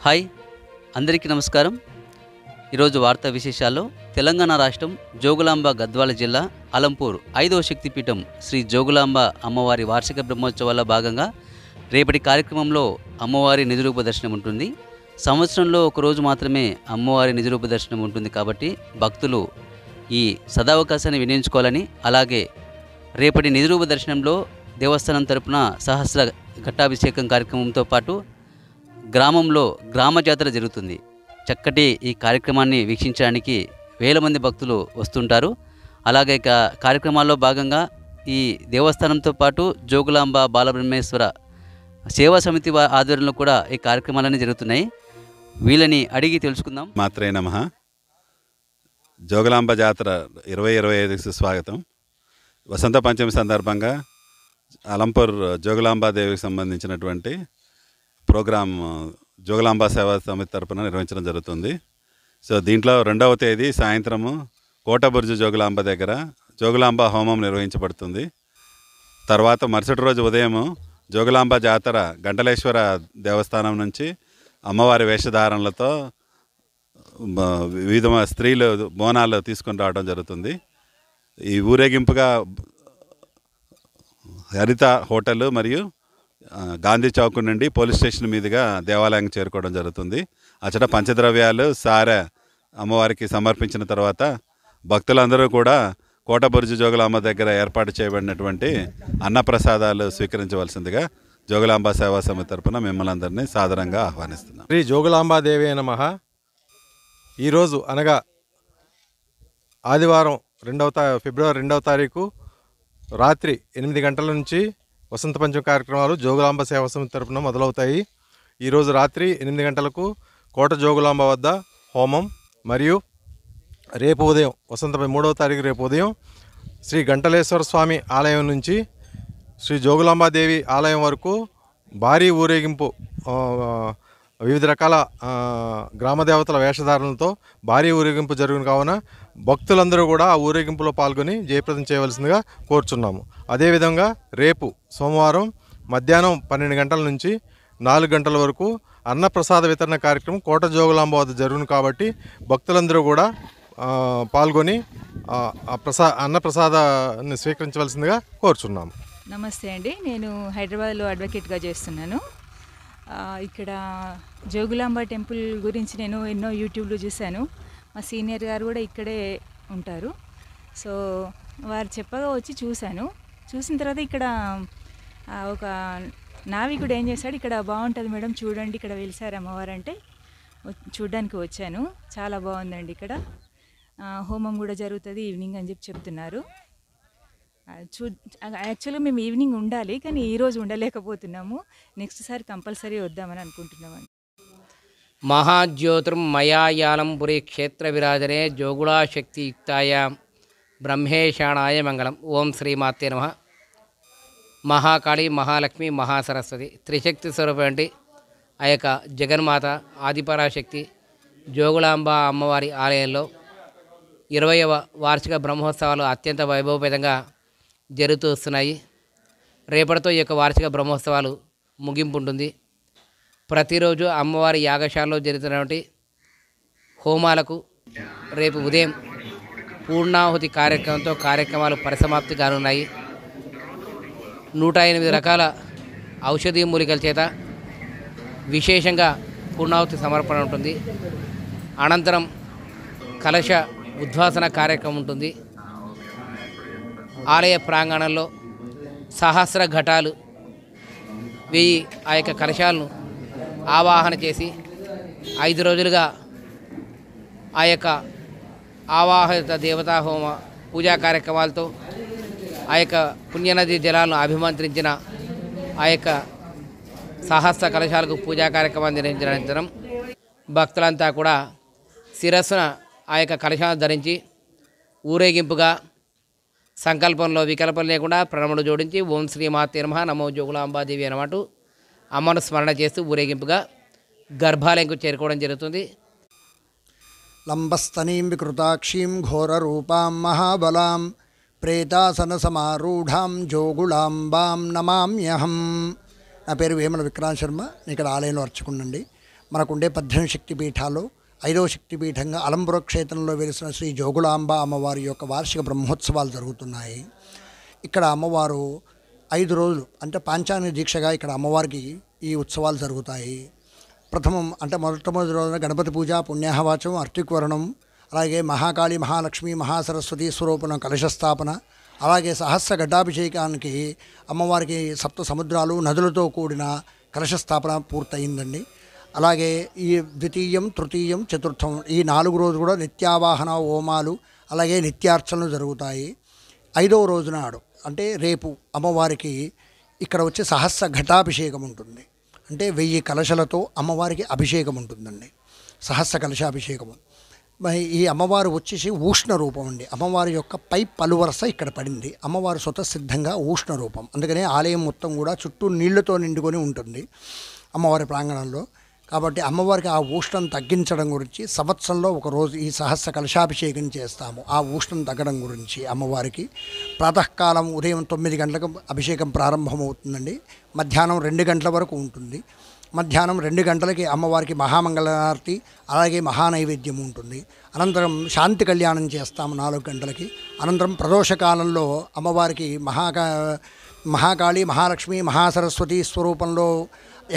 Hi అందరికీ నమస్కారం. ఈరోజు వార్తా విశేషాల్లో తెలంగాణ రాష్ట్రం జోగులాంబ గద్వాల జిల్లా అలంపూర్ 5వ శక్తిపీఠం శ్రీ జోగులాంబ అమ్మవారి వార్షిక బ్రహ్మోత్సవాల భాగంగా రేపటి కార్యక్రమంలో అమ్మవారి నిజరూప దర్శనం ఉంటుంది. సంవత్సరంలో ఒకరోజు మాత్రమే అమ్మవారి నిజరూప దర్శనం ఉంటుంది కాబట్టి భక్తులు ఈ సదావకాశాన్ని వినియోగించుకోవాలని, అలాగే రేపటి నిజరూప దర్శనంలో దేవస్థానం తరపున సహస్ర ఘట్టాభిషేకం కార్యక్రమంతో పాటు గ్రామంలో గ్రామ జాతర జరుగుతుంది. చక్కటి ఈ కార్యక్రమాన్ని వీక్షించడానికి వేల మంది భక్తులు వస్తుంటారు. అలాగే కార్యక్రమాల్లో భాగంగా ఈ దేవస్థానంతో పాటు జోగులాంబ బాలబ్రహ్మేశ్వర సేవా సమితి ఆధ్వర్యంలో కూడా ఈ కార్యక్రమాలన్నీ జరుగుతున్నాయి. వీళ్ళని అడిగి తెలుసుకుందాం. మాత్రే నమః. జోగులాంబ జాతర 2025కు స్వాగతం. వసంత పంచమి సందర్భంగా అలంపూర్ జోగులాంబాదేవికి సంబంధించినటువంటి ప్రోగ్రాం జోగులాంబ సేవా సమితి తరపున నిర్వహించడం జరుగుతుంది. సో దీంట్లో 2వ తేదీ సాయంత్రము కోటబుర్జు జోగులాంబ దగ్గర జోగులాంబ హోమం నిర్వహించబడుతుంది. తర్వాత మరుసటి రోజు ఉదయం జోగులాంబ జాతర గంటలేశ్వర దేవస్థానం నుంచి అమ్మవారి వేషధారణలతో వివిధ స్త్రీలు బోనాలు తీసుకొని రావడం జరుగుతుంది. ఈ ఊరేగింపుగా హరిత హోటల్ మరియు గాంధీ చౌక్ నుండి పోలీస్ స్టేషన్ మీదుగా దేవాలయానికి చేరుకోవడం జరుగుతుంది. అచ్చట పంచద్రవ్యాలు సారె అమ్మవారికి సమర్పించిన తర్వాత భక్తులందరూ కూడా కోటబుర్జు జోగులాంబ దగ్గర ఏర్పాటు చేయబడినటువంటి అన్నప్రసాదాలు స్వీకరించవలసిందిగా జోగులాంబ సేవా సమితి తరపున మిమ్మల్ని అందరినీ సాదరంగా ఆహ్వానిస్తున్నాం. శ్రీ జోగులాంబాదేవి నమః. ఈరోజు అనగా ఆదివారం ఫిబ్రవరి 2వ తారీఖు రాత్రి 8 గంటల నుంచి వసంత పంచమి కార్యక్రమాలు జోగులాంబ సేవా సమితి తరపున మొదలవుతాయి. ఈరోజు రాత్రి 8 గంటలకు కోట జోగులాంబ వద్ద హోమం మరియు రేపు ఉదయం 3వ తారీఖు రేపు ఉదయం శ్రీ గంటలేశ్వర స్వామి ఆలయం నుంచి శ్రీ జోగులాంబాదేవి ఆలయం వరకు భారీ ఊరేగింపు, వివిధ రకాల గ్రామదేవతల వేషధారణలతో భారీ ఊరేగింపు జరుగును కావున భక్తులందరూ కూడా ఆ ఊరేగింపులో పాల్గొని జయప్రదం చేయవలసిందిగా కోరుచున్నాము. అదేవిధంగా రేపు సోమవారం మధ్యాహ్నం 12 గంటల నుంచి 4 గంటల వరకు అన్నప్రసాద వితరణ కార్యక్రమం కోట జోగులాంబ వద్ద జరుగును కాబట్టి భక్తులందరూ కూడా పాల్గొని అన్నప్రసాదాన్ని స్వీకరించవలసిందిగా కోరుచున్నాము. నమస్తే అండి, నేను హైదరాబాద్లో అడ్వకేట్గా చేస్తున్నాను. ఇక్కడ జోగులాంబ టెంపుల్ గురించి నేను ఎన్నో యూట్యూబ్లో చూశాను. మా సీనియర్ గారు కూడా ఇక్కడే ఉంటారు. సో వారు చెప్పగా వచ్చి చూసిన తర్వాత ఇక్కడ ఒక నావికుడు ఏం చేశాడు, ఇక్కడ బాగుంటుంది మేడం చూడండి, ఇక్కడ వెలిసారు అమ్మవారు అంటే చూడడానికి వచ్చాను. చాలా బాగుందండి. ఇక్కడ హోమం కూడా జరుగుతుంది ఈవినింగ్ అని చెప్తున్నారు. యాక్చువల్గా మేము ఈవినింగ్ ఉండాలి, కానీ ఈరోజు ఉండలేకపోతున్నాము. నెక్స్ట్ సారి కంపల్సరీ వద్దామని అనుకుంటున్నామండి. మహాజ్యోతిర్మయాయానం పురి క్షేత్ర విరాజనే జోగుళాశక్తియుక్తాయ బ్రహ్మేశాణాయ మంగళం. ఓం శ్రీమాతే నమః. మహాకాళి, మహాలక్ష్మి, మహాసరస్వతి త్రిశక్తి స్వరూపంటి ఆ యొక్క జగన్మాత ఆదిపరాశక్తి జోగులాంబ అమ్మవారి ఆలయంలో 20వ వార్షిక బ్రహ్మోత్సవాలు అత్యంత వైభవపేతంగా జరుగుతూ వస్తున్నాయి. రేపటితో ఈ యొక్క వార్షిక బ్రహ్మోత్సవాలు ముగింపు ఉంటుంది. ప్రతిరోజు అమ్మవారి యాగశాలలో జరుగుతున్నటువంటి హోమాలకు రేపు ఉదయం పూర్ణాహుతి కార్యక్రమంతో కార్యక్రమాలు పరిసమాప్తి కానున్నాయి. 108 రకాల ఔషధీ మూలికల చేత విశేషంగా పూర్ణాహుతి సమర్పణ ఉంటుంది. అనంతరం కలశ ఉద్వాసన కార్యక్రమం ఉంటుంది. ఆలయ ప్రాంగణంలో సహస్ర ఘటాలు 1000 ఆ యొక్క కలశాలను ఆవాహన చేసి 5 రోజులుగా ఆ యొక్క ఆవాహిత దేవతా హోమ పూజా కార్యక్రమాలతో ఆ యొక్క పుణ్యనది జలాలను అభిమంత్రించిన ఆ యొక్క సహస్ర కలశాలకు పూజా కార్యక్రమాన్ని నిర్వహించిన అనంతరం భక్తులంతా కూడా శిరస్సున ఆ యొక్క కలశాలను ధరించి ఊరేగింపుగా సంకల్పంలో వికల్పం లేకుండా ప్రణములు జోడించి ఓం శ్రీమాతే నమః, నమో జోగులాంబాదేవి అన్నమాట అమ్మను స్మరణ చేస్తూ ఊరేగింపుగా గర్భాలయంకు చేరుకోవడం జరుగుతుంది. లంబస్తనీం వికృతాక్షీం ఘోరరూపాం మహాబలాం ప్రేతాసన సమారూఢాం జోగులాంబాం నమామ్యహం. నా పేరు వేమల విక్రాంత్ శర్మ, ఇక్కడ ఆలయంలో అర్చకుండండి. మనకుండే 18 శక్తిపీఠాల్లో 5వ శక్తిపీఠంగా అలంపుర క్షేత్రంలో వెలిసిన శ్రీ జోగులాంబ అమ్మవారి యొక్క వార్షిక బ్రహ్మోత్సవాలు జరుగుతున్నాయి. ఇక్కడ అమ్మవారు 5 రోజులు అంటే పాంచాంగ దీక్షగా ఇక్కడ అమ్మవారికి ఈ ఉత్సవాలు జరుగుతాయి. ప్రథమం అంటే మొట్టమొదటి రోజున గణపతి పూజ, పుణ్యాహవాచం, అర్తిక్వరణం, అలాగే మహాకాళి, మహాలక్ష్మి, మహాసరస్వతి స్వరూపణ కలశస్థాపన, అలాగే సహస్ర ఘటాభిషేకానికి అమ్మవారికి సప్త సముద్రాలు నదులతో కూడిన కలశస్థాపన పూర్తయిందండి. అలాగే ఈ ద్వితీయం, తృతీయం, చతుర్థం ఈ 4 రోజులు కూడా నిత్యావాహన హోమాలు అలాగే నిత్యార్చనలు జరుగుతాయి. 5వ రోజు నాడు అంటే రేపు అమ్మవారికి ఇక్కడ వచ్చి సహస్ర ఘటాభిషేకం ఉంటుంది. అంటే 1000 కలశలతో అమ్మవారికి అభిషేకం ఉంటుందండి, సహస్ర కలశాభిషేకము. మరి ఈ అమ్మవారు వచ్చేసి ఉష్ణ రూపం అండి. అమ్మవారి యొక్క పై పలువరస ఇక్కడ పడింది. అమ్మవారు స్వతసిద్ధంగా ఉష్ణ రూపం, అందుకనే ఆలయం మొత్తం కూడా చుట్టూ నీళ్లతో నిండుకొని ఉంటుంది అమ్మవారి ప్రాంగణంలో. కాబట్టి అమ్మవారికి ఆ ఉష్ణం తగ్గించడం గురించి సంవత్సరంలో ఒక రోజు ఈ సహస్ర కలశాభిషేకం చేస్తాము. ఆ ఉష్ణం తగ్గడం గురించి అమ్మవారికి ప్రాతకాలం ఉదయం 9 గంటలకు అభిషేకం ప్రారంభమవుతుందండి. మధ్యాహ్నం 2 గంటల వరకు ఉంటుంది. మధ్యాహ్నం 2 గంటలకి అమ్మవారికి మహామంగళారతి అలాగే మహానైవేద్యం ఉంటుంది. అనంతరం శాంతి కళ్యాణం చేస్తాము 4 గంటలకి. అనంతరం ప్రదోషకాలంలో అమ్మవారికి మహాకాళి, మహాలక్ష్మి, మహాసరస్వతి స్వరూపంలో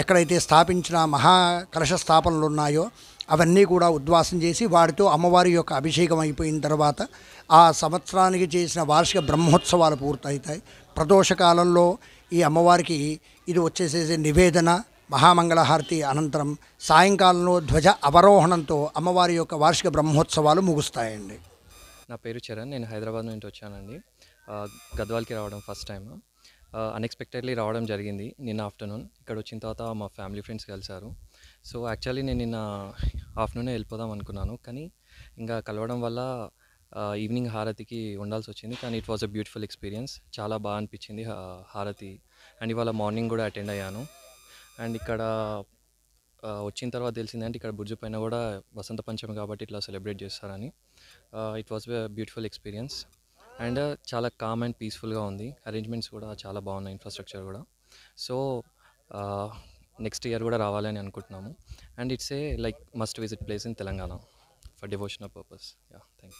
ఎక్కడైతే స్థాపించిన కలశ స్థాపనలు ఉన్నాయో అవన్నీ కూడా ఉద్వాసం చేసి వాటితో అమ్మవారి యొక్క అభిషేకం అయిపోయిన తర్వాత ఆ సంవత్సరానికి చేసిన వార్షిక బ్రహ్మోత్సవాలు పూర్తవుతాయి. ప్రదోషకాలంలో ఈ అమ్మవారికి ఇది వచ్చేసేసి నివేదన, మహామంగళహారతి అనంతరం సాయంకాలంలో ధ్వజ అవరోహణంతో అమ్మవారి యొక్క వార్షిక బ్రహ్మోత్సవాలు ముగుస్తాయండి. నా పేరు చరణ్, నేను హైదరాబాద్ నుంచి వచ్చానండి. గద్వాల్కి రావడం ఫస్ట్ టైం. అన్ఎక్స్పెక్టెడ్లీ రావడం జరిగింది నిన్న ఆఫ్టర్నూన్. ఇక్కడ వచ్చిన తర్వాత మా ఫ్యామిలీ ఫ్రెండ్స్ కలిశారు. సో యాక్చువల్లీ నేను నిన్న ఆఫ్టర్నూనే వెళ్ళిపోదాం అనుకున్నాను, కానీ ఇంకా కలవడం వల్ల ఈవినింగ్ హారతికి ఉండాల్సి వచ్చింది. కానీ it was a beautiful experience, చాలా బాగా అనిపించింది హారతి. అండ్ ఇవాళ మార్నింగ్ కూడా అటెండ్ అయ్యాను. అండ్ ఇక్కడ వచ్చిన తర్వాత తెలిసిందంటే ఇక్కడ బుర్జు పైన కూడా వసంత పంచమి కాబట్టి ఇట్లా సెలబ్రేట్ చేస్తారని. It was a beautiful experience and చాలా కామ్ అండ్ పీస్ఫుల్గా ఉంది. అరేంజ్మెంట్స్ కూడా చాలా బాగున్నాయి, ఇన్ఫ్రాస్ట్రక్చర్ కూడా. సో నెక్స్ట్ ఇయర్ కూడా రావాలని అనుకుంటున్నాము. And it's a like must visit place in Telangana for devotional purpose. Thank you.